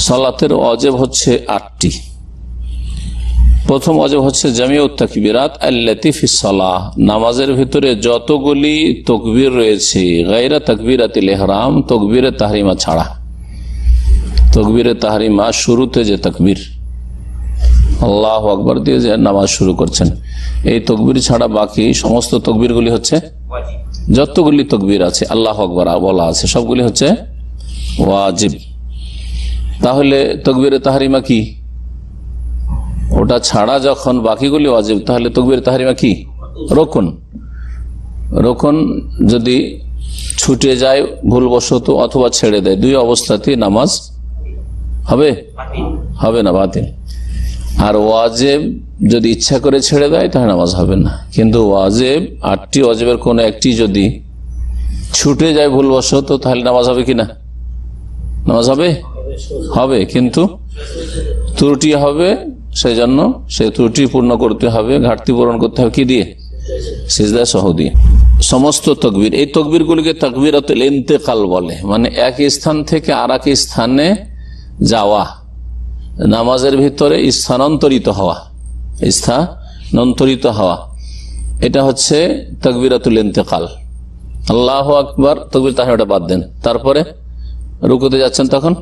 সালাতের ওয়াজিব হচ্ছে 8টি। প্রথম ওয়াজিব হচ্ছে জামিউত তাকবীরাত আল্লাতী ফিস সালাহ, নামাজের ভিতরে যতগুলি তাকবীর রয়েছে গায়রা তাকবীরাতিল ইহরাম, তাকবীরে তাহরিমা ছাড়া। তাকবীরে তাহরিমা শুরুতে যে তাকবীর আল্লাহু আকবার দিয়ে যে নামাজ শুরু করছেন, এই তাকবীর ছাড়া বাকি সমস্ত তাকবীরগুলি হচ্ছে ওয়াজিব। যতগুলি তাকবীর আছে আল্লাহু আকবার বলা আছে সবগুলি হচ্ছে ওয়াজিব। তাহলে তাকবীরে তাহরিমা কি? ওটা ছাড়া যখন বাকিগুলি ওয়াজিব, তাহলে তাকবীরে তাহরিমা কি? রুকন। রুকন যদি ছুটে যায় ভুলবশত অথবা ছেড়ে দেয়, দুই অবস্থাতেই নামাজ হবে হবে না, বাতিল। আর ওয়াজিব যদি ইচ্ছা করে ছেড়ে দেয় তাহলে নামাজ হবে না। কিন্তু ওয়াজিব 8টি ওয়াজিবের কোন একটি যদি ছুটে যায় ভুলবশত, তাহলে নামাজ হবে কিনা? নামাজ হবে হবে, কিন্তু ত্রুটি হবে। সেই জন্য সেই ত্রুটি পূর্ণ করতে হবে, ঘাটতি পূরণ করতে হবে কি দিয়ে? সিজদা সহ দিয়ে। সমস্ত তাকবীর, এই তাকবীরগুলিকে তাকবীরাতুল ইন্তেকাল বলে, মানে এক স্থান থেকে আর এক স্থানে যাওয়া, নামাজের ভিতরে স্থানান্তরিত হওয়া, স্থানান্তরিত হওয়া, এটা হচ্ছে তাকবীরাতুল ইন্তেকাল। আল্লাহু আকবার তাকবীর তাহরিমাটা বাদ দেন, তারপরে রুকুতে যাচ্ছেন তখন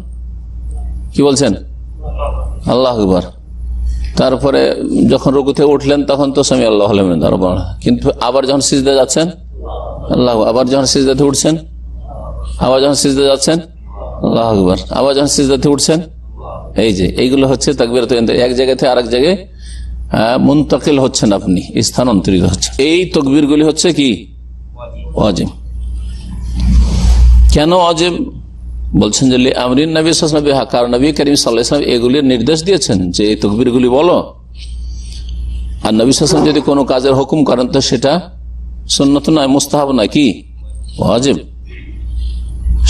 কি বলছেন? আল্লাহু আকবার। তারপরে যখন রুকুতে উঠলেন তখন তো সামি আল্লাহু লিমান হামিদাহ, কিন্তু আবার যখন সিজদা যাচ্ছেন আল্লাহু, আবার যখন সিজদাতে উঠছেন, আবার যখন সিজদা যাচ্ছেন আল্লাহু আকবার, আবার যখন সিজদাতে উঠছেন, এই যে এইগুলো হচ্ছে তাকবীরাতুল ইন্তেকাল। এক জায়গা থেকে আরেক জায়গায় মুনতাকিল হচ্ছেন, আপনি স্থানান্তরিত হচ্ছেন। এই তাকবীরগুলি হচ্ছে কি? ওয়াজিব। কেন ওয়াজিব বলছেন? যে আমরিন নবী সাল্লাল্লাহু আলাইহি ওয়াসাল্লাম, কারণ নবী করিম সাল্লাল্লাহু আলাইহি ওয়াসাল্লাম এগুলির নির্দেশ দিয়েছেন যে এই তাকবীরগুলি বলো। আর নবী সাল্লাল্লাহু আলাইহি ওয়াসাল্লাম যদি কোনো কাজের হুকুম করেন তো সেটা সুন্নত নয়, মুস্তাহাব নয়, কি? ওয়াজিব।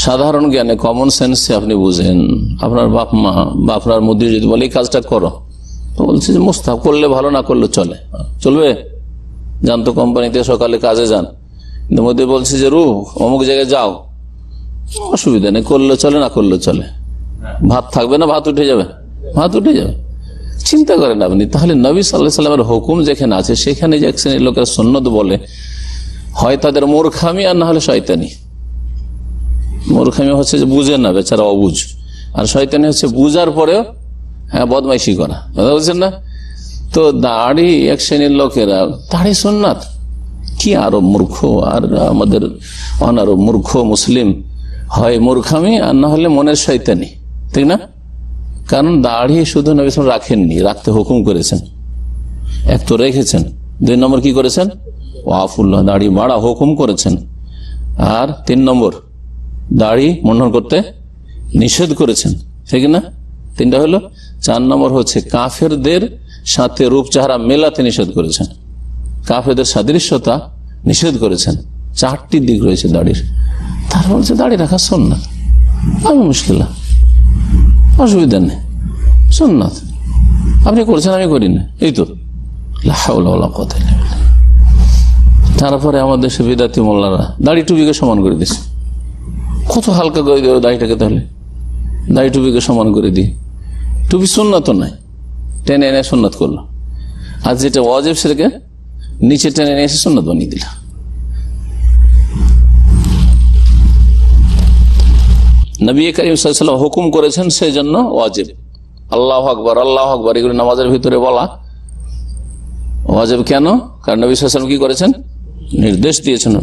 সাধারণ জ্ঞানে, কমন সেন্সে আপনি বুঝেন, আপনার বাপ মা বা আপনার মুদির যদি বলে এই কাজটা করো, তো বলছে যে মুস্তাহাব, করলে ভালো, না করলে চলবে। যান তো কোম্পানিতে সকালে কাজে যান, কিন্তু মুদির বলছে যে অমুক জায়গায় যাও, অসুবিধা নেই, করলে চলে, না করলে চলে। ভাত থাকবে না, ভাত উঠে যাবে, ভাত উঠে যাবে, চিন্তা করেন আপনি। তাহলে নবী সাল্লাল্লাহু আলাইহি ওয়াসাল্লামের হুকুম যেখানে আছে সেখানে যে এক শ্রেণীর লোকের সুন্নত বলে, হয় তাদের মূর্খামি আর না হলে শয়তানি। মূর্খামি হচ্ছে যে বুঝে না, বেচারা অবুঝ, আর শয়তানি হচ্ছে বুঝার পরেও বদমাইশি করা, কথা বলছেন না? তো দাড়ি এক শ্রেণীর লোকেরা, দাড়ি সুন্নাত, কি আরো মূর্খ আর আমাদের অনারব মূর্খ মুসলিম, হয় মূর্খামি আর না হলে মনের শয়তানি, ঠিক না? কারণ দাড়ি শুধু নবী সাল্লাল্লাহু আলাইহি ওয়াসাল্লাম রাখেননি, রাখতে হুকুম করেছেন, এক তো রেখেছেন, 2 নম্বর কি করেছেন? ওয়াফুল্লাহ, দাড়ি বাড়া হুকুম করেছেন। আর 3 নম্বর দাড়ি মন্ডন করতে নিষেধ করেছেন, ঠিক না? 3টা হলো। 4 নম্বর হচ্ছে কাফেরদের সাথে রূপ চেহারা মেলাতে নিষেধ করেছেন, কাফেরদের সাদৃশ্যতা নিষেধ করেছেন। 4টি দিক রয়েছে দাড়ির। তার বলছে দাড়ি রাখা সুন্নাত, আমি মুশকিল, অসুবিধা নেই, সুন্নাত, আপনি করছেন আমি করি না, এই তো। লা হাওলা ওয়ালা কুওয়াতা ইল্লা বিল্লাহ। তারপরে আমাদের দেশে বিদাতি মোল্লারা দাড়ি টুপিকে সমান করে দিচ্ছে। কত হালকা করে দিও দাড়িটাকে, তাহলে দাড়ি টুপিকে সমান করে দিই। টুপি সুন্নাত নাই, টেনে এনে সুন্নাত করলো, আর যেটা ওয়াজিব সেটাকে নিচে টেনে এনে এসে সুন্নাত বানিয়ে দিল। নবী করিম সাল্লাল্লাহু আলাইহি ওয়াসাল্লাম হুকুম করেছেন, সেই জন্য ওয়াজিব। আল্লাহু আকবার, আল্লাহু আকবার এগুলো নামাজের ভিতরে বলা ওয়াজিব। কেন? কারণ নবী সাল্লাল্লাহু আলাইহি ওয়াসাল্লাম কি করেছেন? নির্দেশ দিয়েছেন।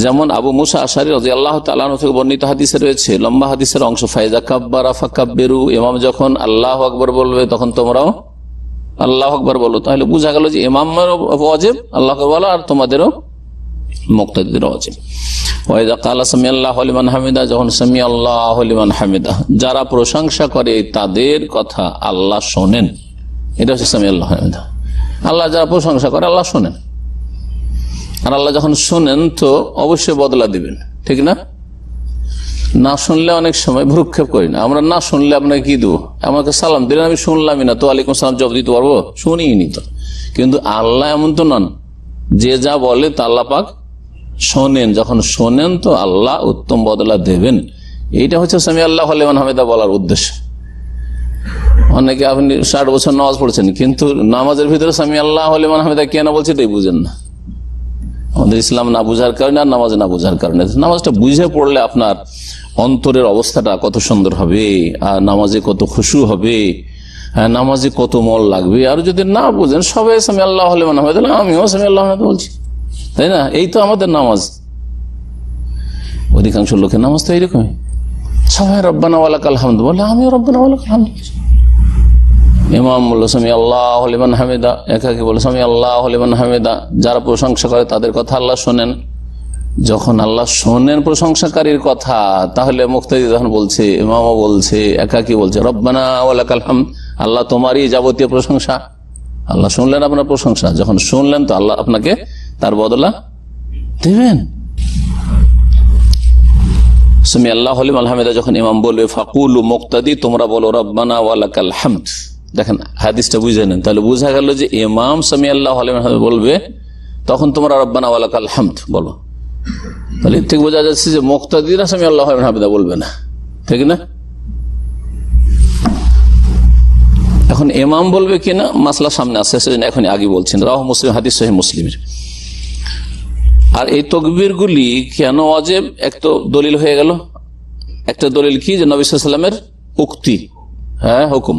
যেমন আবু মুসা আশআরী রাদিয়াল্লাহু তাআলা আনহু থেকে বর্ণিত হাদিসে রয়েছে, লম্বা হাদিসের অংশ, ফাইজা কাব্বারা ফাকাব্বিরু, ইমাম যখন আল্লাহু আকবার বলবে তখন তোমরাও আল্লাহু আকবার বলো। তাহলে বোঝা গেল যে ইমামেরও ওয়াজিব আল্লাহু আকবার বলা, আর তোমাদেরও মুক্তাদিদেরও ওয়াজিব। ওয়াইদা ক্বালা সামিআল্লাহু লিমান হামিদা, যখন সামিআল্লাহু লিমান হামিদা, যারা প্রশংসা করে তাদের কথা আল্লাহ শোনেন, এটা হচ্ছে সামিআল্লাহু হামিদা। আল্লাহ যারা প্রশংসা করে আল্লাহ শোনেন, আর আল্লাহ যখন শোনেন তো অবশ্যই বদলা দিবেন, ঠিক না? না শুনলে অনেক সময় ভ্রুক্ষেপ করি না আমরা, না শুনলে আপনাকে কি দেবো? আমাকে সালাম দিলেন, আমি শুনলামই না, তো ওয়ালাইকুম সালাম জবাব দিতে পারবো? শুনিনি তো। কিন্তু আল্লাহ এমন তো নন, যে যা বলে তা আল্লাহ পাক শোনেন, যখন শোনেন তো আল্লাহ উত্তম বদলা দেবেন। এইটা হচ্ছে সামি আল্লাহু লিমান হামিদা বলার উদ্দেশ্য। অনেকে আপনি 60 বছর নামাজ পড়ছেন, কিন্তু নামাজের ভিতরে সামি আল্লাহু লিমান হামিদা কেন বলছে এটাই বুঝেন না। আমাদের ইসলাম না বুঝার কারণে আর নামাজ না বুঝার কারণে। নামাজটা বুঝে পড়লে আপনার অন্তরের অবস্থাটা কত সুন্দর হবে, আর নামাজে কত খুশু হবে, নামাজে কত মন লাগবে। আর যদি না বুঝেন, সবাই সামি আল্লাহু লিমান হামিদা, আমিও সামি আল্লাহু লিমান হামিদা বলছি, তাই না? এই তো আমাদের নামাজ। অধিকাংশ লোকের নামাজ তো এইরকমই, সবাই রব্বানা ওয়া লাকাল হামদ বলে, আমিও রব্বানা ওয়া লাকাল হামদ। ইমাম বলল সামি আল্লাহু লিমান হামিদা, একাকি বলে সামি আল্লাহু লিমান হামিদা। যারা প্রশংসা করে তাদের কথা আল্লাহ শোনেন। যখন আল্লাহ শোনেন প্রশংসাকারীর কথা, তাহলে মুক্তাদি যখন বলছে, ইমামও বলছে, একাকি বলছে রব্বানা ওয়া লাকাল হামদ, আল্লাহ তোমারই যাবতীয় প্রশংসা। আল্লাহ শুনলেন আপনার প্রশংসা, যখন শুনলেন তো আল্লাহ আপনাকে তার বদলা দেবেন। সামি আল্লাহু লিমান হামিদা যখন ইমাম বলবে, ফাকুলু মুক্তাদি, তোমরা বলো রব্বানা ওয়া লাকাল হামদ। দেখেন হাদিসটা বুঝে নেন, তাহলে বোঝা গেল যে ইমাম সামি আল্লাহু লিমান হামিদা বলবে, তখন তোমরা রব্বানা ওয়া লাকাল হামদ বলো। তাহলে ঠিক বোঝা যাচ্ছে যে মুক্তাদিরা সামি আল্লাহু লিমান হামিদা বলবে না, ঠিক না? এখন ইমাম বলবে কিনা মাসলা সামনে আসছে, সেজন্য এখন আগে বলছেন। রাওয়াহু মুসলিম, হাদিস সহিহ মুসলিমের। আর এই তাকবীর গুলি কেন ওয়াজিব, এক তো দলিল হয়ে গেল। একটা দলিল কি, যে নবী সাল্লাল্লাহু আলাইহি ওয়াসাল্লামের উক্তি, হুকুম।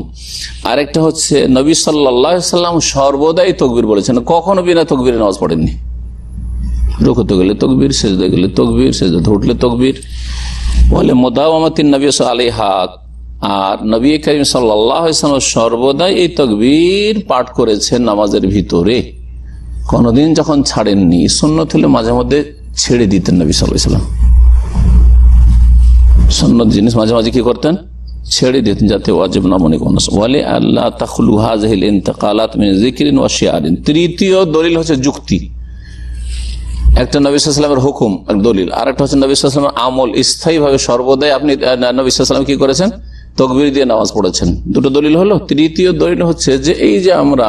আরেকটা হচ্ছে নবী সাল্লাল্লাহু আলাইহি ওয়াসাল্লাম সর্বদাই তাকবীর বলেছেন, কখনো বিনা তাকবীরে নামাজ পড়েননি। রুকুতে গেলে তাকবীর, সিজদায় গেলে তাকবীর, সিজদাতে উঠলে তাকবীর বলে মুদাওয়ামাতিন নবী আলাইহা। আর নবী করিম সাল্লাল্লাহু আলাইহি ওয়াসাল্লাম সর্বদাই এই তাকবীর পাঠ করেছেন নামাজের ভিতরে, কোনদিন যখন ছাড়েননি। সুন্নত হলে মাঝে মধ্যে ছেড়ে দিতেন নবী সাল্লাল্লাহু আলাইহি ওয়াসাল্লাম, সুন্নত জিনিস মাঝে মাঝে কি করতেন, ছেড়ে দিতেন, যাতে ওয়াজিব না মনে করুন। ওয়ালি আল্লাহ তাখলু হাযিহিল ইনতিকালাত মিন যিকরিন ওয়া শিআরিন। তৃতীয় দলিল হচ্ছে যুক্তি। একটা নবী সাল্লাল্লাহু আলাইহি ওয়াসাল্লামের হুকুম এক দলিল, আর একটা হচ্ছে নবী সাল্লাল্লাহু আলাইহি ওয়াসাল্লামের আমল। স্থায়ীভাবে সর্বদাই আপনি নবী সাল্লাল্লাহু আলাইহি ওয়াসাল্লাম কি করেছেন, তাকবীর দিয়ে নামাজ পড়েছেন। দুটো দলিল হলো। তৃতীয় দলিল হচ্ছে যে এই যে আমরা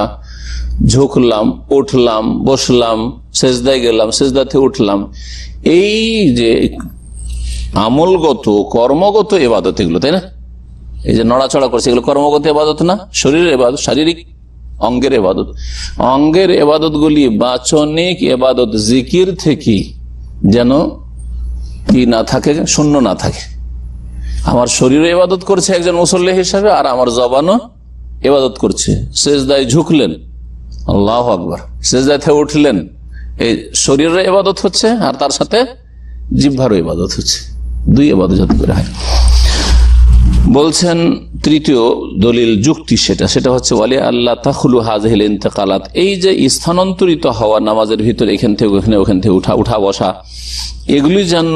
ঝুঁকলাম, উঠলাম, বসলাম, সেজদায় গেলাম, সেজদাতে উঠলাম, এই যে আমলগত কর্মগত ইবাদত এগুলো, তাই না? এই যে নড়াচড়া করছে, এগুলো কর্মগত ইবাদত না, শরীরের ইবাদত, শারীরিক অঙ্গের ইবাদত। অঙ্গের ইবাদত গুলি বাচনিক ইবাদত, জিকির থেকে যেন কি না থাকে, শূন্য না থাকে। আমার শরীরে ইবাদত করছে একজন মুসল্লি হিসাবে, আর আমার জবানও ইবাদত করছে। সেজদায় ঝুঁকলেন, আল্লাহু আকবার, সেজদাতে উঠলেন, এই শরীরের ইবাদত হচ্ছে, আর তার সাথে জিহ্বারও ইবাদত হচ্ছে। দুই ইবাদত যাতে করে হয়। বলছেন তৃতীয় দলিল যুক্তি, সেটা হচ্ছে ওয়ালি আল্লাহ তাখলু হাযিহিল ইনতিকালাত। এই যে স্থানান্তরিত হওয়া নামাজের ভিতরে, এখান থেকে ওখানে, ওখান থেকে উঠা বসা, এগুলি যেন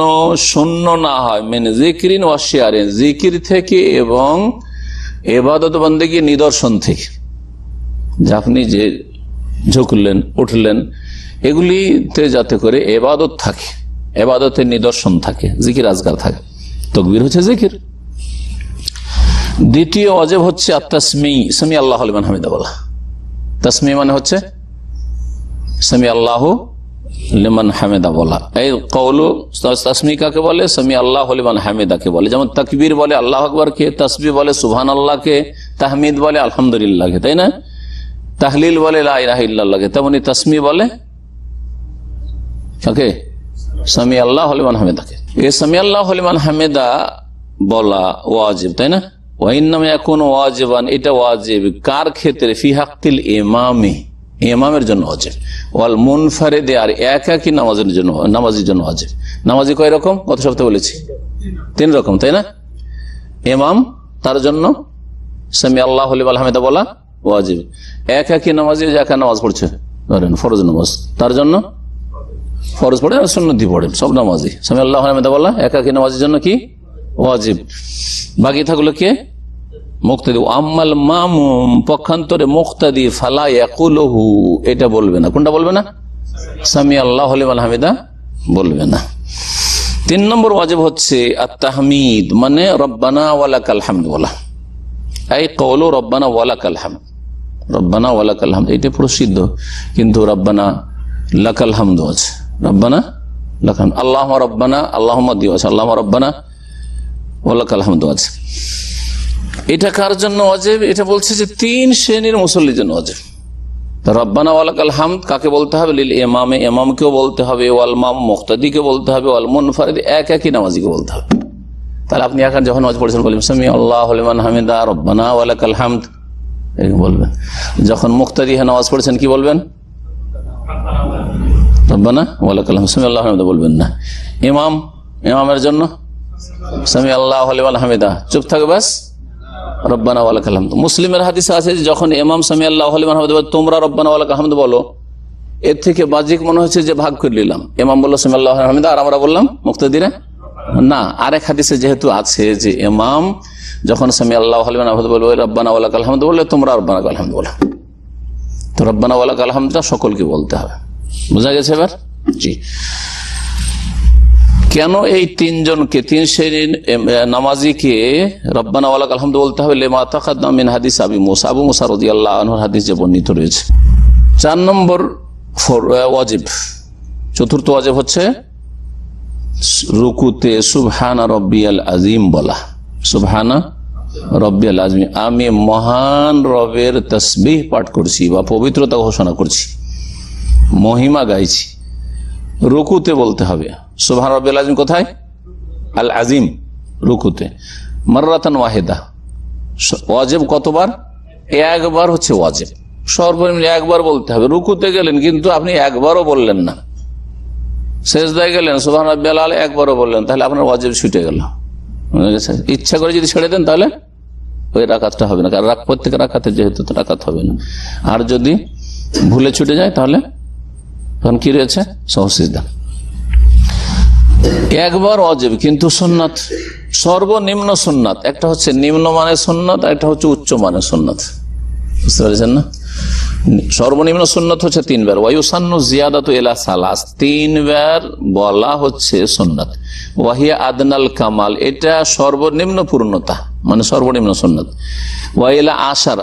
শূন্য না হয়। মিন যিকরিন ওয়া শিআরিন, জিকির থেকে এবং ইবাদত বন্দেগী নিদর্শন থেকে। যে আপনি যে ঝুঁকলেন, উঠলেন, এগুলিতে যাতে করে ইবাদত থাকে, ইবাদতের নিদর্শন থাকে, জিকির আজকার থাকে। তাকবীর হচ্ছে জিকির। দ্বিতীয় ওয়াজিব হচ্ছে আত-তাসমি, সামি আল্লাহু লিমান হামিদা বলা। তাসমি মানে হচ্ছে সামি আল্লাহু লিমান হামিদা বলা। এই কওলু তাসমি কাকে বলে, সামি আল্লাহু লিমান হামিদাকে বলে। যেমন তাকবীর বলে আল্লাহু আকবার কে, তাসবিহ বলে সুবহানাল্লাহকে, তাহমিদ বলে আলহামদুলিল্লাহকে, তাই না? তাহলিল বলে লা ইলাহা ইল্লাল্লাহকে। তেমনি তাসমি বলে কাকে, সামি আল্লাহু লিমান হামিদাকে। এই সামি আল্লাহু লিমান হামিদা বলা ওয়াজিব, তাই না? ওয়াইন্নামা ইয়াকুনু ওয়াজিবান, এটা ওয়াজিব কার ক্ষেত্রে, ফি হাক্কিল ইমামি, ইমামের জন্য ওয়াজিব, ওয়াল মুনফারিদি, আর একাকী নামাজের জন্য, নামাজের জন্য ওয়াজিব। নামাজি কয় রকম, গত সপ্তাহে বলেছি 3 রকম, তাই না? ইমাম, তার জন্য সামি আল্লাহু লিমান হামিদা বলা ওয়াজিব। একাকী নামাজি, যে একা নামাজ পড়ছে, ধরেন ফরজ নামাজ, তার জন্য ফরজ পড়ে আর সুন্নতি পড়েন, সব নামাজি সামি আল্লাহু লিমান হামিদা বলা একাকী নামাজের জন্য কি ওয়াজিব। বাকি থাকলো কে, মুক্তাদি। আম্মাল মামুম, পক্ষান্তরে মুক্তাদি, ফালা ইয়াকুলুহু, এটা বলবে না। কোনটা বলবে না? সামি আল্লাহু লিমান হামিদা বলবে না। 3 নম্বর ওয়াজিব হচ্ছে আত-তাহমিদ, মানে রব্বানা ওয়া লাকাল হামদ বলা। এই কওলু রব্বানা ওয়া লাকাল হামদ, রব্বানা ওয়া লাকাল হামদ এটা প্রসিদ্ধ, কিন্তু রব্বানা লাকাল হামদ আছে, রব্বানা লাকাল, আল্লাহুম্মা রব্বানা, আল্লাহুম্মা দিও আছে, আল্লাহুম্মা রব্বানা ওয়া লাকাল হামদ আছে। এটা কার জন্য ওয়াজিব? এটা বলছে যে 3 শ্রেণীর মুসল্লির জন্য ওয়াজিব। রব্বানা ওয়ালাকাল হামদ কাকে বলতে হবে? লিল ইমামে, ইমামকেও বলতে হবে, ওয়াল মাম মুক্তাদিকে বলতে হবে, ওয়াল মুনফারিদ একই নামাজিকে বলতে হবে। তাহলে আপনি এখন যখন নামাজ পড়ছেন বলবেন সামি আল্লাহু লিমান হামিদা রব্বানা ওয়ালাকাল হামদ, এরকম বলবেন। যখন মুক্তাদি নামাজ পড়ছেন কি বলবেন? রব্বানা ওয়ালাকাল হামদ, সামি আল্লাহু হামিদা বলবেন না। ইমামের জন্য সামি আল্লাহু লিমান হামিদা, চুপ থাকবে বাস, রব্বানা ওয়ালাকাল হামদ। মুসলিমের হাদিসে আছে যখন ইমাম সামি আল্লাহু লিমান হামিদা তোমরা রব্বানা ওয়ালাকাল হামদ বলো, এর থেকে বাজিক মনে হচ্ছে যে ভাগ করে নিলাম, ইমাম বললো সামি আল্লাহু লিমান হামিদা আর আমরা বললাম মুক্তাদিরা না। আরেক হাদিসে যেহেতু আছে যে ইমাম যখন সামি আল্লাহু লিমান হামিদা বলবে রব্বানা ওয়ালাকাল হামদ বললে তোমরা রব্বানা ওয়ালাকাল হামদ বলো, তো রব্বানা ওয়ালাকাল হামদটা সকলকে বলতে হবে। বোঝা গেছে এবার? জি। কেন এই 3 জনকে 3 শ্রেণীর নামাজিকে রব্বানা ওয়ালাকাল হামদ বলতে হবে? লিমা তাকাদ্দাম মিন হাদিস আবু মুসা রাদিয়াল্লাহু আনহুর হাদিস যে বর্ণিত রয়েছে। 4 নম্বর ওয়াজিব, চতুর্থ ওয়াজিব হচ্ছে রুকুতে সুবহানা রব্বিয়াল আযীম বলা। সুবহানা রব্বিয়াল আযীম, আমি মহান রবের তাসবিহ পাঠ করছি বা পবিত্রতা ঘোষণা করছি, মহিমা গাইছি। রুকুতে বলতে হবে সুবহান রব্বিয়াল আযীম। কোথায়? আল আযীম, রুকুতে। মাররাতান ওয়াহিদা, ওয়াজিব কতবার? একবার হচ্ছে ওয়াজিব, সর্বনিম্ন একবার বলতে হবে। রুকুতে গেলেন কিন্তু আপনি একবারও বললেন না, সেজদায় গেলেন সুবহান রাব্বিয়াল আলা একবারও বললেন, তাহলে আপনার ওয়াজিব ছুটে গেল। ইচ্ছা করে যদি ছেড়ে দেন তাহলে ওই রাকাতটা হবে না, কারণ প্রত্যেক রাকাতে যেহেতু রাকাত হবে না। আর যদি ভুলে ছুটে যায় তাহলে তখন কি রয়েছে? সহসিজদা। একবার ওয়াজিব কিন্তু সুন্নাত, সর্বনিম্ন সুন্নাত। একটা হচ্ছে নিম্ন মানের সুন্নাত, একটা হচ্ছে উচ্চ মানের সুন্নাত। বুঝতে পেরেছেন না? সর্বনিম্ন সুন্নাত হচ্ছে 3 বার, ওয়ায়ুসান্নু জিয়াদাতু ইলা সালাস, 3 বার বলা হচ্ছে সুন্নাত। ওয়াহিয়া আদনাল কামাল, এটা সর্বনিম্ন পূর্ণতা, মানে সর্বনিম্ন সুন্নাত। ওয়াইলা আশার,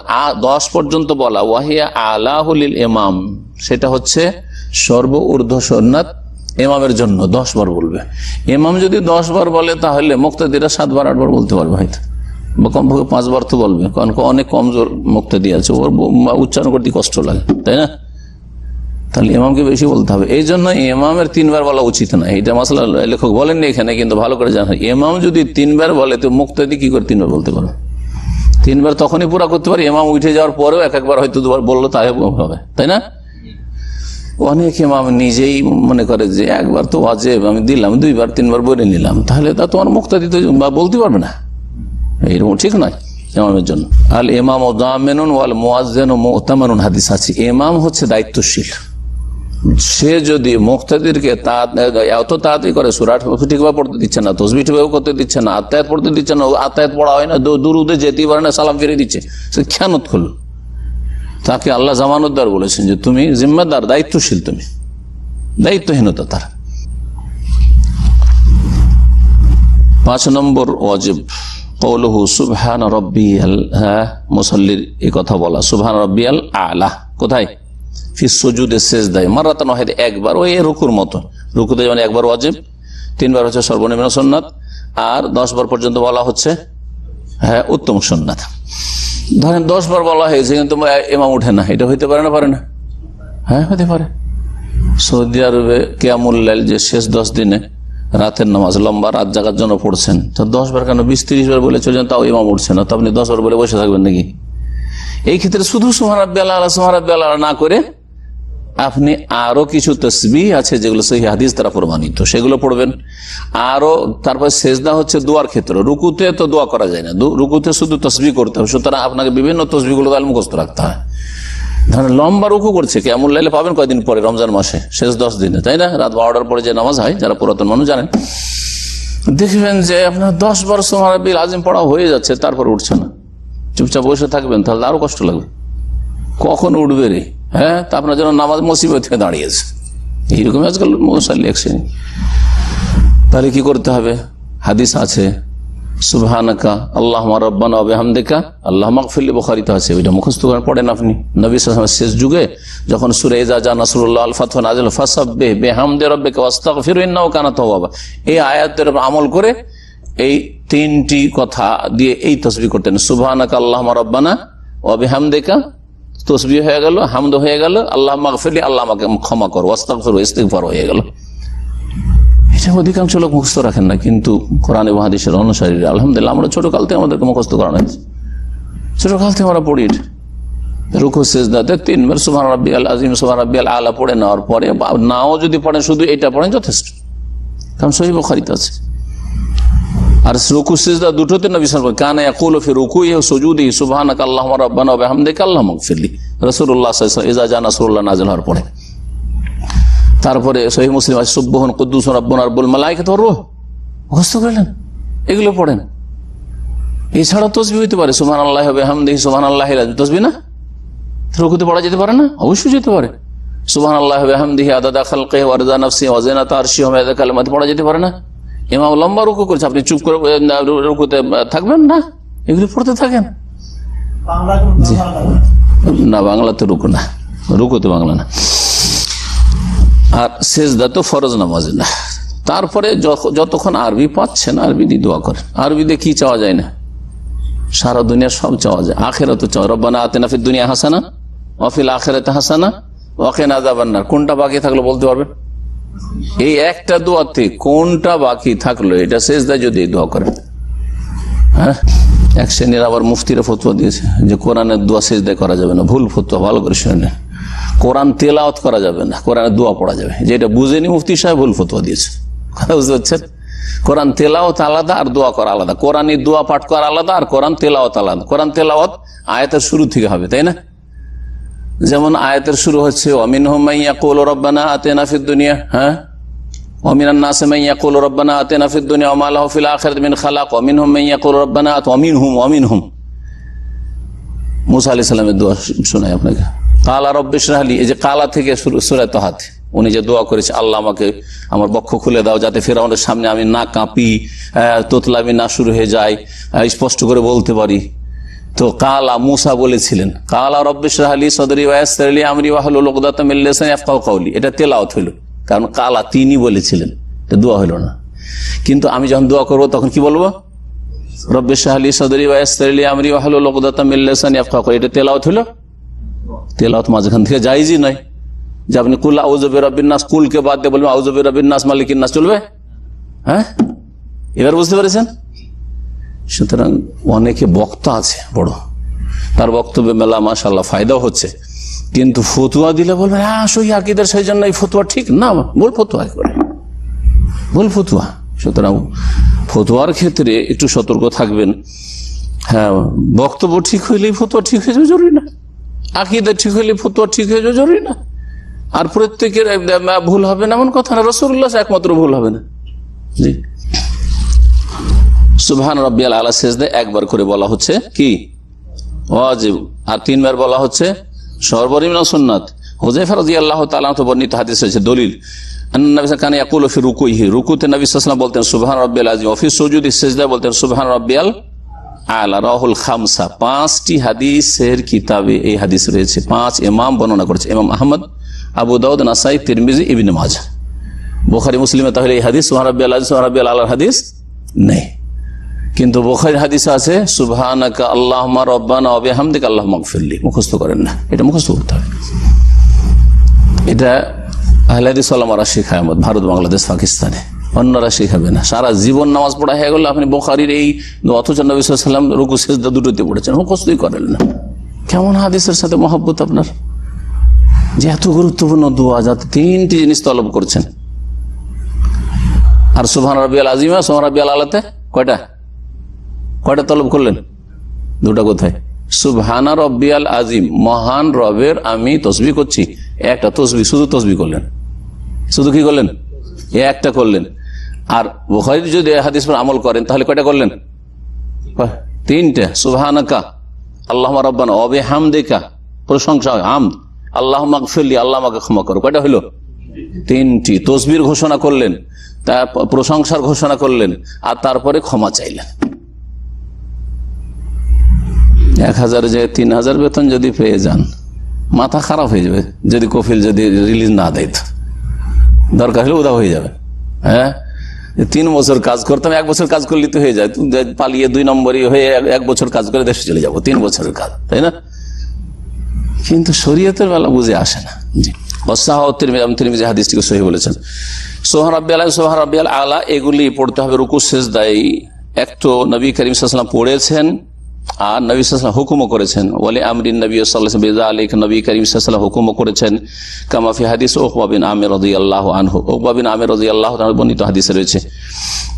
10 পর্যন্ত বলা। ওয়াহিয়া আলাহুল ইমাম, সেটা হচ্ছে সর্ব ঊর্ধ্ব সুন্নাত ইমামের জন্য 10 বার বলবে। ইমাম যদি 10 বার বলে তাহলে মুক্তাদিরা 7 বার 8 বার বলতে পারবে হয়তো, বা কমপক্ষে 5 বার তো বলবে, কারণ অনেক কমজোর মুক্তাদি আছে, ওর উচ্চারণ করতে কষ্ট লাগে, তাই না? তাহলে ইমামকে বেশি বলতে হবে। এই জন্য ইমামের 3 বার বলা উচিত না। এটা মাসলা লেখক বলেননি এখানে, কিন্তু ভালো করে জানা। ইমাম যদি 3 বার বলে তো মুক্তাদি কি করে 3 বার বলতে পারবে? 3 বার তখনই পুরা করতে পারে ইমাম উঠে যাওয়ার পরেও একবার হয়তো 2 বার বললো, তাই হবে, তাই না? অনেক ইমাম নিজেই মনে করে যে একবার তো ওয়াজিব আমি দিলাম, 2 বার 3 বার বলে নিলাম, তাহলে তা তোমার মুক্তাদি তো বলতে পারবে না, এইরকম ঠিক নয় ইমামের জন্য। আল ইমাম দামিনুন ওয়াল মুয়াজ্জিনু মু'তামানুন, হাদিস আছে। ইমাম হচ্ছে দায়িত্বশীল, সে যদি মুক্তাদিরকে এত তাড়াতাড়ি করে সূরা ঠিকভাবে পড়তে দিচ্ছে না, তাসবিহ ঠিকভাবে করতে দিচ্ছে না, আত্মায়াত পড়তে দিচ্ছে না, আত্মায়াত পড়া হয় না, দুরুদে যেতেই পারে না, সালাম ফিরে দিচ্ছে, সে খেয়ানত করলো। তাকে আল্লাহ জামানতদার বলেছেন যে তুমি জিম্মাদার, দায়িত্বশীল, তুমি দায়িত্বহীনতা তার। 5 নম্বর ওয়াজিব কওলুহু সুবহান রাব্বিয়াল, মুসাল্লির এই কথা বলা সুবহান রাব্বিয়াল আলা। কোথায়? ফি সুজুদে সিজদায় মাররাতান ওয়াহিদা, একবার, ওই রুকুর মতো। রুকুতে যেমন একবার ওয়াজিব, 3 বার হচ্ছে সর্বনিম্ন সুন্নাত, আর 10 বার পর্যন্ত বলা হচ্ছে উত্তম সুন্নাত। ধরেন 10 বার বলা হয়েছে কিন্তু ইমাম উঠে না, এটা হইতে পারে না? পারে না? হ্যাঁ, হতে পারে। সৌদি আরবে কিয়ামুল লাইল, যে শেষ 10 দিনে রাতের নামাজ, লম্বা রাত জাগার জন্য পড়ছেন, তো 10 বার কেন 20-30 বার বলে চলে যান, তাও ইমাম উঠছে না, তো আপনি 10 বার বলে বসে থাকবেন নাকি? এই ক্ষেত্রে শুধু সুবহান রাব্বিয়াল আলা, সুবহান রাব্বিয়াল আলা না করে আপনি আরো কিছু তাসবিহ আছে যেগুলো সহিহ হাদিস দ্বারা প্রমাণিত, সেগুলো পড়বেন। আরো তারপর সেজদা হচ্ছে দোয়ার ক্ষেত্র। রুকুতে তো দোয়া করা যায় না, রুকুতে শুধু তাসবিহ করতে হবে, সুতরাং আপনাকে বিভিন্ন তাসবিহগুলো মুখস্থ রাখতে হয়। ধরেন লম্বা রুকু করছে, কিয়ামুল লাইলে পাবেন কয়দিন পরে? রমজান মাসে শেষ 10 দিনে, তাই না? রাত 12টার পরে যে নামাজ হয়, যারা পুরাতন মানুষ জানেন, দেখবেন যে আপনার 10 বার সুবহান রাব্বিল আযীম পড়া হয়ে যাচ্ছে, তারপর উঠছে না, চুপচাপ বসে থাকবেন, তাহলে আরো কষ্ট লাগবে, কখন উঠবে রে? হ্যাঁ, তা আপনার জন্য নামাজ মুসিবত হয়ে দাঁড়িয়েছে। এইরকম আজকাল মুসাল্লি এক শ্রেণী। তাহলে কি করতে হবে? হাদিস আছে সুবহানাকা আল্লাহুম্মা রাব্বানা ওয়া বিহামদিকা আল্লাহুম্মা গফিরলি, বুখারীতে আছে, ওইটা মুখস্থ করে পড়েন আপনি। নবী সাল্লাল্লাহু আলাইহি ওয়াসাল্লাম শেষ যুগে যখন সূরা ইযা জা নাসরুল্লাহ আল ফাতহু নাযিল ফাসাব্বিহ বিহামদি রাব্বিকা ওয়াস্তাগফিরহু ইন্নাহু কানা তাওয়াবা, এই আয়াতের উপর আমল করে এই তিনটি কথা দিয়ে এই তসবিহ করতেন। সুবহানাকা আল্লাহুম্মা রাব্বানা ওয়া বিহামদিকা, তসবিহ হয়ে গেল, হামদ হয়ে গেল, আল্লাহ মাগফিরলি, আল্লাহ আমাকে ক্ষমা করো, ওয়াস্তাগফিরু, ইস্তিগফার হয়ে গেল। এটা অধিকাংশ লোক মুখস্থ রাখেন না, কিন্তু কোরআন এবং হাদিসের অনুসারীরা আলহামদুলিল্লাহ আমরা ছোটকাল থেকে আমাদেরকে মুখস্থ করানো হয়েছে, ছোটকাল থেকে আমরা পড়ি। রুকু সিজদাতে 3 বার সুবহান রাব্বিয়াল আযীম, সুবহান রাব্বিয়াল আলা পড়ে নেওয়ার পরে, নাও যদি পড়েন শুধু এটা পড়েন যথেষ্ট, কারণ সহিহ বুখারীতে আছে। আর রুকু সিজদা দুটোতে নবী সাল্লাল্লাহু আলাইহি ওয়াসাল্লাম কানা ইয়াকুলু ফি রুকুইহি ওয়া সুজুদিহি সুবহানাকা আল্লাহুম্মা রাব্বানা ওয়া বিহামদিকা আল্লাহুম্মা ইগফিরলি। রাসূলুল্লাহ সাল্লাল্লাহু আলাইহি ওয়াসাল্লাম ইজা জা নাসরুল্লাহ নাযিল হওয়ার পরে। তারপরে সহিহ মুসলিম আছে সুবহান কুদ্দুসুন রাব্বুনা রাব্বুল মালায়েকাতি ওয়ার রূহ, মুখস্থ করলেন, এগুলো পড়েন। এছাড়া তসবিহ হইতে পারে সুবহানাল্লাহি ওয়া বিহামদিহি সুবহানাল্লাহিল আযীম, তসবিহ না? রুকুতে পড়া যেতে পারে না? অবশ্যই যেতে পারে। সুবহানাল্লাহি ওয়া বিহামদিহি আদাদা খালকিহি ওয়া রিদা নাফসিহি ওয়া জিনাতা আরশিহি ওয়া মিদাদা কালিমাতিহি পড়া যেতে পারে না? ইমাম লম্বা রুকু করেছে, আপনি চুপ করে রুকুতে থাকবেন না? এগুলো পড়তে থাকেন। না, বাংলাতে রুকু না, রুকুতে বাংলা না। আর সেজদা তো ফরজ নামাজে না। তারপরে যতক্ষণ আরবি পাচ্ছেন আরবি দিয়ে দোয়া করেন। আরবি দিয়ে কি চাওয়া যায় না? সারা দুনিয়া সব চাওয়া যায়। আখিরাতে চাও, রব্বানা আতিনা ফিদ দুনিয়া হাসানা ওয়া ফিল আখিরাতি হাসানা ওয়া কিনা আযাবান্নার। কোনটা বাকি থাকলো বলতে পারবেন? এই একটা দোয়াতে কোনটা বাকি থাকলো? এটা সেজদায় যদি দোয়া করেন। হ্যাঁ, এক শ্রেণীর আবার মুফতিরা ফতোয়া দিয়েছে যে কোরআনের দোয়া সেজদায় করা যাবে না, ভুল ফতোয়া, ভালো করে শুনে। কোরআন তেলাওয়াত করা যাবে না, কোরআনের দোয়া পড়া যাবে। যেটা বুঝেনি মুফতি সাহেব ভুল ফতোয়া দিয়েছে, বুঝতে পারছেন? কোরআন তেলাওয়াত আলাদা আর দোয়া করা আলাদা, কোরআনের দোয়া পাঠ করা আলাদা আর কোরআন তেলাওয়াত আলাদা। কোরআন তেলাওয়াত আয়াতের শুরু থেকে হবে, তাই না? যেমন আয়াতের শুরু হচ্ছে ওয়ামিনহুম মান ইয়াকুলু রব্বানা আতিনা ফিদ দুনিয়া, হ্যাঁ, ওয়ামিনান নাসি মান ইয়াকুলু রব্বানা আতিনা ফিদ দুনিয়া ওয়া মা লাহু ফিল আখিরাতি মিন খালাক ওয়ামিনহুম মান ইয়াকুলু রব্বানা ওয়ামিনহুম মুসা আলাইহিস সালামের দোয়া শোনাই আপনাকে। কালা রব্বি ইশরাহ লি, এই যে কালা থেকে সূরা তাহাত, উনি যে দোয়া করেছে, আল্লাহ আমাকে আমার বক্ষ খুলে দাও যাতে ফিরআউনের সামনে আমি না কাঁপি, তোতলামি না শুরু হয়ে যায়, স্পষ্ট করে বলতে পারি। তো কালা মুসা বলেছিলেন কালা রব্বি ইশরাহ লি সাদরি ওয়া ইয়াসসির লি আমরি ওয়াহলুল উকদাতাম মিন লিসানি ইয়াফকাহু কাওলি। এটা তেলাওয়াত হলো, কারণ কালা তিনি বলেছিলেন, এটা দোয়া হলো না। কিন্তু আমি যখন দোয়া করবো তখন কি বলবো? রব্বি ইশরাহ লি সাদরি ওয়া ইয়াসসির লি আমরি ওয়াহলুল উকদাতাম মিন লিসানি ইয়াফকাহু কাওলি। এটা তেলাওয়াত হলো? তেলাওয়াত মাঝখান থেকে জায়েজই নয়। যে আপনি কুল আউযু বিরাব্বিন নাস, কুলকে বাদ দিয়ে বলবেন আউযু বিরাব্বিন নাস মালিকিন নাস, চলবে? হ্যাঁ, এবার বুঝতে পেরেছেন? সুতরাং অনেকে বক্তা আছে বড়, তার বক্তব্যে মেলা মাশাআল্লাহ ফায়দা হচ্ছে, কিন্তু ফতুয়া দিলে বলবেন হ্যাঁ সহি আকীদার, সেই জন্য এই ফতুয়া ঠিক না, ভুল ফতুয়া করে, ভুল ফতুয়া। সুতরাং ফতুয়ার ক্ষেত্রে একটু সতর্ক থাকবেন। হ্যাঁ, বক্তব্য ঠিক হইলেই ফতুয়া ঠিক হয়ে যাবে জরুরি না, আকীদা ঠিক হইলে ফতুয়া ঠিক হয়ে যাবে জরুরি না। আর প্রত্যেকের ভুল হবে না এমন কথা না, রাসূলুল্লাহ একমাত্র ভুল হবে না। জি, সুবহান রাব্বিয়াল আলা সিজদায় একবার করে বলা হচ্ছে কি ওয়াজিব, আর 3 বার বলা হচ্ছে সর্বনিম্ন সুন্নাত। হুযায়ফা রাদিয়াল্লাহু তাআলা তো বর্ণিত হাদিস রয়েছে দলিল, আন্নাবী কানা ইয়াকুলু ফি রুকুইহি, রুকুতে নবী সাল্লাল্লাহু আলাইহি ওয়াসাল্লাম বলতেন সুবহান রাব্বিয়াল আযীম, ওয়া ফি সুজুদি সিজদায় বলতেন সুবহান রাব্বিয়াল আলা। রাহুল খামসা, 5টি হাদিসের কিতাবে এই হাদিস রয়েছে, 5 ইমাম বর্ণনা করেছে, ইমাম আহমদ, আবু দাউদ, নাসাই, তিরমিজি, ইবনে মাজাহ। বুখারী মুসলিমে তাহলে এই হাদিস সুবহান রাব্বিয়াল আযীম সুবহান রাব্বিয়াল আলার হাদিস নেই, কিন্তু বুখারীর হাদিস আছে সুবহানাকা আল্লাহুম্মা রাব্বানা ওয়া বিহামদিকা আল্লাহুম্মা ইগফিরলি। মুখস্থ করেন না, এটা মুখস্থ করতে হবে। এটা আহলে হাদিস ওলামারা শেখায় আমাদের ভারত, বাংলাদেশ, পাকিস্তানে, অন্যরা শেখাবে না। সারা জীবন নামাজ পড়া হয়ে গেল, আপনি বুখারীর এই অথচ নবী সাল্লাল্লাহু আলাইহি ওয়াসাল্লাম রুকু সিজদা দুটোতে পড়েছেন, মুখস্থই করেন না। কেমন হাদিসের সাথে মহব্বত আপনার, যে এত গুরুত্বপূর্ণ দোয়া যাতে 3টি জিনিস তলব করছেন। আর সুবহান রাব্বিয়াল আযীম, সুবহান রাব্বিয়াল আলাতে কয়টা তলব করলেন? 2টা। কোথায়? সুবহানা রাব্বিয়াল আযীম, মহান রবের আমি তসবিহ করছি, একটা তসবিহ, শুধু তসবিহ করলেন, শুধু কি করলেন? একটা করলেন। আর বুখারী যদি হাদিস পর আমল করেন তাহলে কয়টা করলেন? 3টে। সুবহানাকা আল্লাহুম্মা রাব্বানা ওয়া বিহামদিকা, প্রশংসা, হামদ, আল্লাহুম্মা ইগফিরলি, আল্লাহ আমাকে ক্ষমা করো, কয়টা হলো? 3টি। তসবিহর ঘোষণা করলেন, তার প্রশংসার ঘোষণা করলেন, আর তারপরে ক্ষমা চাইলেন। 1000 যে 3000 বেতন যদি পেয়ে যান, মাথা খারাপ হয়ে যাবে যদি কফিল যদি রিলিজ না দেয়, তো দরকার হলে উদা হয়ে যাবে। হ্যাঁ, 3 বছর কাজ করতাম, 1 বছর কাজ করলে তো হয়ে যায়, পালিয়ে 2 নম্বরই হয়ে 1 বছর কাজ করে দেশে চলে যাবো, 3 বছরের কাজ, তাই না? কিন্তু শরীয়তের বেলা বুঝে আসে না। জি, তিরমিজি হাদিসটিকে সহিহ বলেছেন। সুবহান রাব্বিয়াল আলা এগুলি পড়তে হবে রুকু সিজদায়। এক তো নবী করিম সাল্লাল্লাহু আলাইহি ওয়াসাল্লাম পড়েছেন, আর নবী সাল্লাল্লাহু আলাইহি ওয়াসাল্লাম হুকুমও করেছেন। ওয়ালি আমরিন নবী সাল্লাল্লাহু আলাইহি ওয়াসাল্লাম বিযালিক, নবী করিম সাল্লাল্লাহু আলাইহি ওয়াসাল্লাম হুকুমও করেছেন। কামা ফি হাদিস উকবা বিন আমির রাদিয়াল্লাহু আনহু, উকবা বিন আমির রাদিয়াল্লাহু তাআলা বর্ণিত হাদিসে রয়েছে।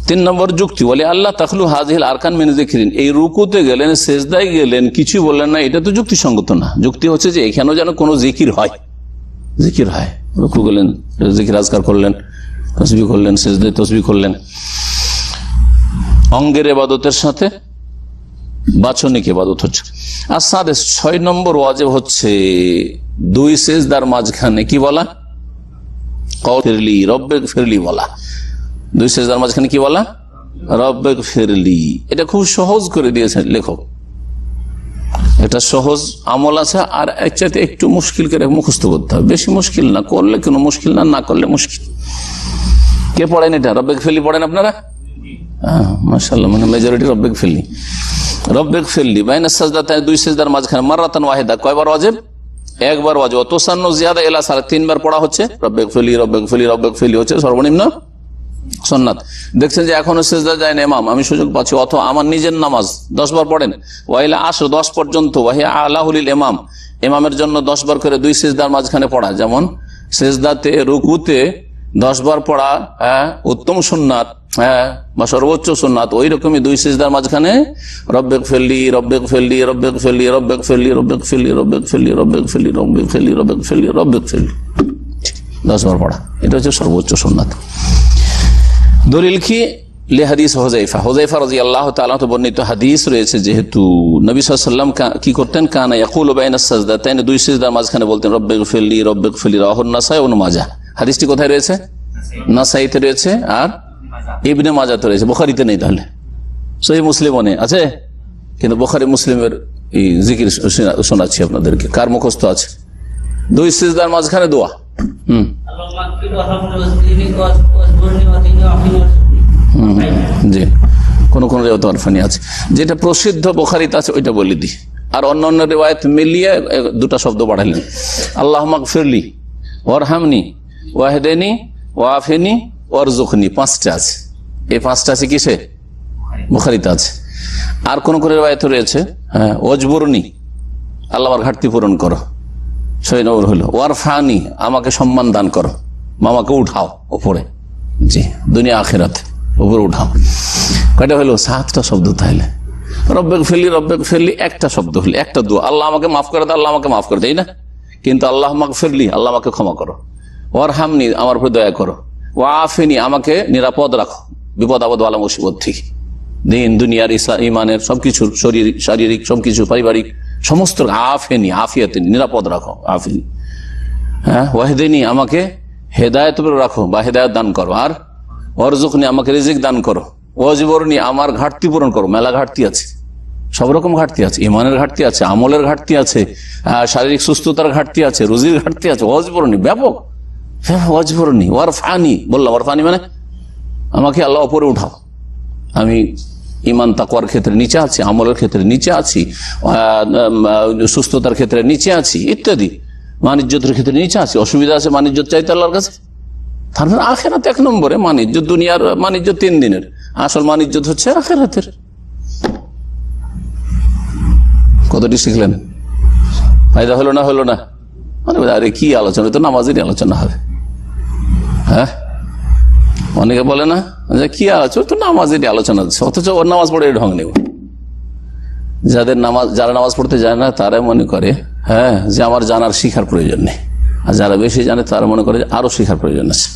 3 নম্বর যুক্তি, ওয়ালি আল্লাহ তাখলু হাযিহিল আরকান মিন যিকরিন, এই রুকুতে গেলেন, সিজদায় গেলেন, কিছু বললেন না, এটা তো যুক্তিসঙ্গত না। যুক্তি হচ্ছে যে এখানেও যেন কোনো জিকির হয়, জিকির হয়। রুকু গেলেন, জিকির আজকার করলেন, তাসবিহ করলেন, সিজদায় তাসবিহ করলেন। অঙ্গের ইবাদতের সাথে বাচনিক ইবাদত হচ্ছে। আর 6 নম্বর ওয়াজিব হচ্ছে 2 সিজদার মাঝখানে কি বলা? কওলি রব্বিক ফিরলি বলা। 2 সিজদার মাঝখানে কি বলা? রব্বিক ফিরলি। এটা খুব সহজ করে দিয়েছেন লেখক। এটা সহজ আমল আছে, আর এর চাইতে একটু মুশকিল করে মুখস্থ করতে হবে। বেশি মুশকিল না, করলে কোনো মুশকিল না, না করলে মুশকিল। কে পড়েন এটা? রব্বিক ফিরলি পড়েন আপনারা? মাশাআল্লাহ, মানে মেজরিটি রব্বিক ফিরলি। রব্বিক ফিরলি বাইনা সাজদাতাইন, 2 সিজদার মাঝখানে, মাররাতান ওয়াহিদা, কয়বার ওয়াজিব? 1 বার ওয়াজিব। ওয়াতুসান্নু জিয়াদা ইলা সালাত, 3 বার পড়া হচ্ছে। রব্বিক ফিরলি রব্বিক ফিরলি রব্বিক ফিরলি হচ্ছে সর্বনিম্ন সুন্নাত। দেখছেন যে এখনো সিজদা যায় না ইমাম, আমি সুযোগ পাচ্ছি, অথবা আমার নিজের নামাজ 10 বার পড়েন। ওয়াইলা 10 পর্যন্ত, ওয়াহিয়া আলাহুল ইমাম, ইমামের জন্য 10 বার করে 2 সিজদার মাঝখানে পড়া। যেমন সিজদাতে রুকুতে 10 বার পড়া উত্তম সুন্নাত, বা সর্বোচ্চ সুন্নাত, ওই রকমই 2 সিজদার মাঝখানে রব্বিক ফিরলি রব্বিক ফিরলি রব্বিক ফিরলি রব্বিক ফিরলি রব্বিক ফিরলি রব্বিক ফিরলি রব্বিক ফিরলি রব্বিক ফিরলি রব্বিক ফিরলি রব্বিক ফিরলি 10 বার পড়া। এটা হচ্ছে সর্বোচ্চ সুন্নাত। দলিল কি? হাদিস হুযায়ফা রাদিয়াল্লাহু তাআলা বর্ণিত হাদিস রয়েছে, যেহেতু নবী সাল্লাল্লাহু আলাইহি ওয়াসাল্লাম কি করতেন? কানা ইয়াকুলু বাইনাস সাজদাতাইন, 2 সিজদার মাঝখানে বলতেন রব্বিক ফিরলি রব্বিক ফিরলি। রাওয়াহুন নাসাই ওয়া ইবনে মাজাহ। হাদিসটি কোথায় রয়েছে? নাসাইতে রয়েছে আর ইবনে মাজাহতে রয়েছে, বুখারীতে নেই। তাহলে সহিহ মুসলিমে আছে, কিন্তু বুখারী মুসলিমের এই জিকির শোনাচ্ছি আপনাদেরকে। কার মুখস্থ আছে? 2 সিজদার মাঝখানে দোয়া। জি, কোন কোন রিওয়ায়াত অরফানি আছে, যেটা প্রসিদ্ধ বুখারীতে আছে ওইটা বলে দিই। আর অন্যান্য রিওয়ায়াত মিলিয়ে 2টা শব্দ বাড়াইলেন, আল্লাহুম্মা গফিরলি ওয়ারহামনি ওয়াহদিনি ওয়াআফিনি ওয়ারযুকনি। 5টা আছে। এই 5টা আছে কিসে? বুখারীতে আছে। আর কোন কোন রিওয়ায়াত রয়েছে ওয়াজবুরনি, আল্লাহ আমার ঘাটতি পূরণ করো। 6 নম্বর হলো ওয়ারফানি, আমাকে সম্মান দান করো, আমাকে উঠাও উপরে, জি দুনিয়া আখিরাত উপরে উঠাও। কয়টা হলো? 7টা শব্দ। তাহলে রব্বিক ফিরলি একটা শব্দ হলো, একটা দোয়া। আল্লাহ আমাকে মাফ করে দাও, আল্লাহ আমাকে মাফ করে দেয় না, কিন্তু আল্লাহ মাগফিরলি, আল্লাহ আমাকে ক্ষমা করো। ওয়ারহামনি, আমার উপর দয়া করো। ওয়াআফিনি, আমাকে নিরাপদ রাখো বিপদ আপদ বালা মুসিবত থেকে, দিন দুনিয়ার ইমানের সবকিছু, শারীরিক সবকিছু, পারিবারিক সমস্ত। আফিনি, আফিয়াতে নিরাপদ রাখো, আফিনি। ওয়াহদিনি, আমাকে হেদায়েত রাখো বা হেদায়েত দান করো। আর ওয়ারযুকনি, আমাকে রিজিক দান করো। ওয়াজবরনি, আমার ঘাটতি পূরণ করো। মেলা ঘাটতি আছে, সব রকম ঘাটতি আছে, ইমানের ঘাটতি আছে, আমলের ঘাটতি আছে, শারীরিক সুস্থতার ঘাটতি আছে, রুজির ঘাটতি আছে। ওয়াজবরনি ব্যাপক, ওয়াজবরনি। ওয়ারফানি, বললাম ওয়ারফানি মানে আমাকে আল্লাহ উপরে উঠাও। আমি ইমান তাকওয়ার ক্ষেত্রে নিচে আছি, আমলের ক্ষেত্রে নিচে আছি, সুস্থতার ক্ষেত্রে নিচে আছি, ইত্যাদি। মানিজ্যতের ক্ষেত্রে নিচে আছি, অসুবিধা আছে মানিজ্যত চাইতে আল্লাহর কাছে। তারপর আখেরাত 1 নম্বরে। মানিজ্য, দুনিয়ার মানিজ্য 3 দিনের, আসল মানিজ্য হচ্ছে আখেরাতের। কতটি শিখলেন? ফায়দা হলো না? হলো না? মানে আরে কি আলোচনা, তো নামাজেরই আলোচনা হবে। হ্যাঁ, অনেকে বলে না যে কি আলোচনা, তো নামাজেরই আলোচনা হচ্ছে, অথচ ওর নামাজ পড়ে ঢং নেব। যারা নামাজ পড়তে যায় না তারা মনে করে যে আমার জানার শিখার প্রয়োজন নেই, আর যারা বেশি জানে তারা মনে করে আরো শিখার প্রয়োজন আছে।